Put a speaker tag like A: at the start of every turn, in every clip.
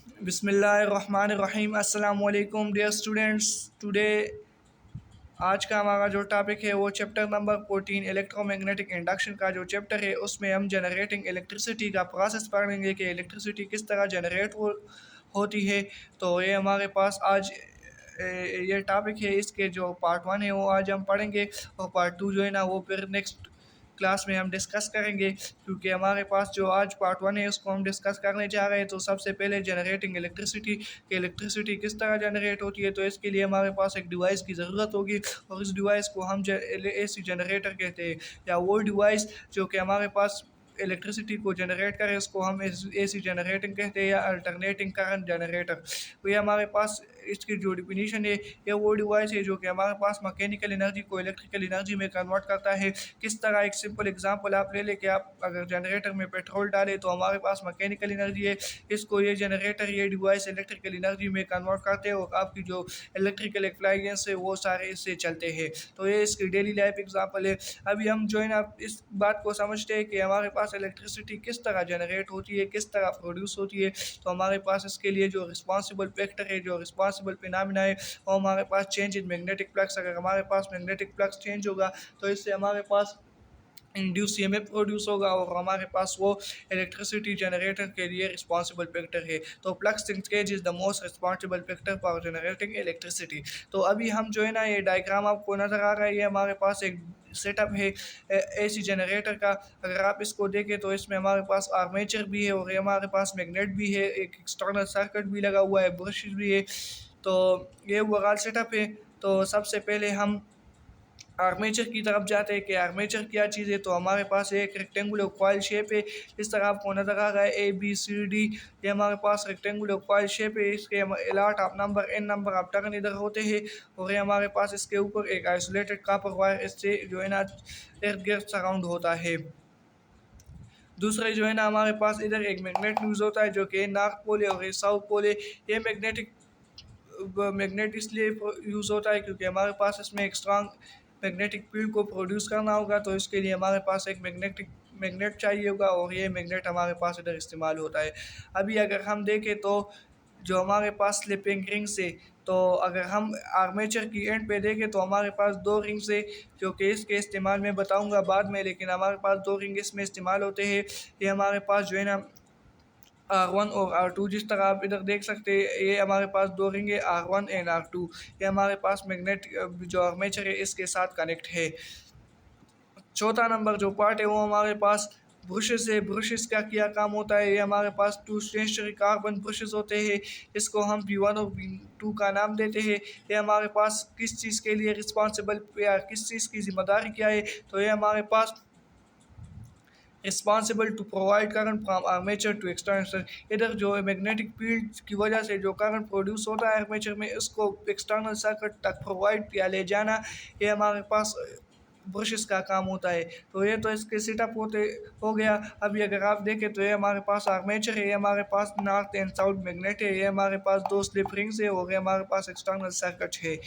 A: बिस्मिल्लाहिर्रहमानिर्रहीम। अस्सलाम वालेकुम डियर स्टूडेंट्स। टुडे आज का हमारा जो टॉपिक है वो चैप्टर नंबर 14 इलेक्ट्रोमैग्नेटिक इंडक्शन का जो चैप्टर है उसमें हम जनरेटिंग इलेक्ट्रिसिटी का प्रोसेस पढ़ेंगे कि इलेक्ट्रिसिटी किस तरह जनरेट होती है। तो ये हमारे पास आज ये टॉपिक है। इसके जो पार्ट 1 है वो आज हम पढ़ेंगे और पार्ट 2 जो है ना वो फिर नेक्स्ट क्लास में हम डिस्कस करेंगे, क्योंकि हमारे पास जो आज पार्ट 1 है उसको हम डिस्कस करने जा रहे हैं। तो सबसे पहले जनरेटिंग इलेक्ट्रिसिटी, कि इलेक्ट्रिसिटी किस तरह जनरेट होती है। तो इसके लिए हमारे पास एक डिवाइस की ज़रूरत होगी और इस डिवाइस को हम एसी जनरेटर कहते हैं, या वो डिवाइस जो कि हमारे पास इलेक्ट्रिसिटी को जनरेट करे उसको हम एसी जनरेटिंग कहते हैं, या अल्टरनेटिंग करंट जनरेटर। तो ये हमारे पास इसकी जो डिफिनीशन है, ये वो डिवाइस है जो कि हमारे पास मैकेनिकल एनर्जी को इलेक्ट्रिकल एनर्जी में कन्वर्ट करता है। किस तरह, एक सिंपल एग्जांपल आप ले लें कि आप अगर जनरेटर में पेट्रोल डालें तो हमारे पास मैकेनिकल एनर्जी है, इसको ये जनरेटर ये डिवाइस इलेक्ट्रिकल एनर्जी में कन्वर्ट करते हैं और आपकी जो इलेक्ट्रिकल एप्लायंस है वो सारे इससे चलते हैं। तो ये इसकी डेली लाइफ एग्जांपल है। अभी हम जो है ना इस बात को समझते हैं कि हमारे पास इलेक्ट्रिसिटी किस तरह जनरेट होती है, किस तरह प्रोड्यूस होती है। तो हमारे पास इसके लिए जो रिस्पॉन्सिबल फैक्टर है, जो रिस्पॉन्सिबल फिनोमेना है, और हमारे पास चेंज इन मैग्नेटिक फ्लक्स। अगर हमारे पास मैग्नेटिक फ्लक्स चेंज होगा तो इससे हमारे पास इंड्यूस ईएमएफ प्रोड्यूस होगा और हमारे पास वो इलेक्ट्रिसिटी जनरेटर के लिए रिस्पॉन्सिबल फैक्टर है। तो flux linkage is the most responsible factor for generating electricity. तो अभी हम जो है ना ये डायग्राम आपको नज़र आ रहा है, ये हमारे पास एक सेटअप है एसी जनरेटर का। अगर आप इसको देखें तो इसमें हमारे पास आर्मेचर भी है और ये हमारे पास मैग्नेट भी है, एक एक्सटर्नल सर्किट भी लगा हुआ है, ब्रशेस भी है। तो ये ओवरऑल सेटअप है। तो सबसे पहले हम आर्मेचर की तरफ जाते हैं कि आर्मेचर क्या चीज़ है। तो हमारे पास एक रेक्टेंगुलर कॉइल शेप है, इस तरह आपको नज़र आ रहा है ABCD। ये हमारे पास रेक्टेंगुलर कॉइल शेप है, इसके एलाट आप नंबर N नंबर आप टर्न इधर होते हैं और ये हमारे पास इसके ऊपर एक आइसोलेटेड कॉपर वायर इससे जो है ना इर्द गिर्द सराउंड होता है। दूसरे जो है ना हमारे पास इधर एक मैग्नेट यूज़ होता है जो कि नॉर्थ पोल है और ये साउथ पोल है। ये मैग्नेट इसलिए यूज़ होता है क्योंकि हमारे पास इसमें एक स्ट्रांग मैग्नेटिक फील्ड को प्रोड्यूस करना होगा, तो इसके लिए हमारे पास एक मैग्नेट चाहिए होगा और ये मैग्नेट हमारे पास इधर इस्तेमाल होता है। अभी अगर हम देखें तो जो हमारे पास स्लिपिंग रिंग्स है, तो अगर हम आर्मेचर की एंड पे देखें तो हमारे पास दो रिंग्स है, जो कि इसके इस्तेमाल में बताऊंगा बाद में, लेकिन हमारे पास दो रिंग इसमें इस्तेमाल होते हैं। ये हमारे पास जो है ना R1 और R2, जिस तरह आप इधर देख सकते हैं ये हमारे पास दो रिंग है R1 एंड R2। ये हमारे पास मैग्नेट जो आर्मेचर है इसके साथ कनेक्ट है। चौथा नंबर जो पार्ट है वो हमारे पास ब्रशेस है। ब्रशेस का क्या काम होता है, ये हमारे पास टू स्टेशनरी कार्बन ब्रशेस होते हैं, इसको हम P1 और P2 का नाम देते हैं। ये हमारे पास किस चीज़ के लिए रिस्पॉन्सिबल या किस चीज़ की जिम्मेदारी क्या है, तो ये हमारे पास responsible to provide current from armature to external. इधर जो मैग्नेटिक फील्ड की वजह से जो करंट प्रोड्यूस होता है आर्मेचर में, उसको एक्सटर्नल सर्किट तक प्रोवाइड या ले जाना, ये हमारे पास ब्रशेस का काम होता है। तो ये तो इसके सेटअप होते हो गया। अभी अगर आप देखें तो ये हमारे पास आर्मेचर है, ये हमारे पास नॉर्थ एंड साउथ मैग्नेट है, ये हमारे पास दो स्लिप रिंग्स है और ये हमारे पास एक्सटर्नल सर्किट है।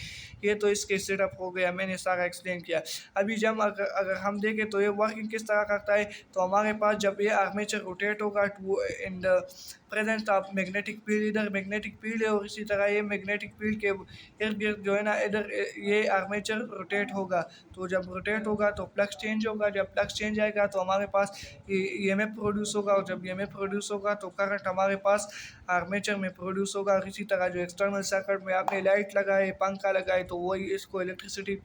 A: ये तो इसके सेटअप हो गया, मैंने सारा एक्सप्लेन किया। अभी जब अगर हम देखें तो ये वर्किंग किस तरह करता है, तो हमारे पास जब ये आर्मेचर रोटेट होगा to in the present of magnetic field, इधर मैग्नेटिक फील्ड है और इसी तरह ये मैग्नेटिक फील्ड के इर्द गिर्द जो है ना इधर ये आर्मेचर रोटेट होगा। तो जब रोटेट होगा तो फ्लक्स चेंज होगा, जब फ्लक्स चेंज आएगा तो हमारे पास ईएमएफ प्रोड्यूस होगा और जब ईएमएफ प्रोड्यूस होगा तो करंट हमारे पास आर्मेचर में प्रोड्यूस होगा। और इसी तरह जो एक्सटर्नल सर्किट में आपने लाइट लगाए, पंखा लगाए, तो वही इसको इलेक्ट्रिसिटी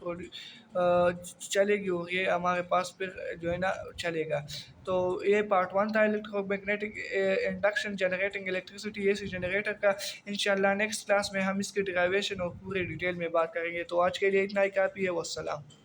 A: चलेगी और ये हमारे पास फिर जो है ना चलेगा। तो ये पार्ट 1 था electromagnetic induction generating electricity AC generator का। इंशाल्लाह नेक्स्ट क्लास में हम इसके डिराइवेशन और पूरे डिटेल में बात करेंगे। तो आज के लिए इतना ही काफ़ी है। वस्सलाम।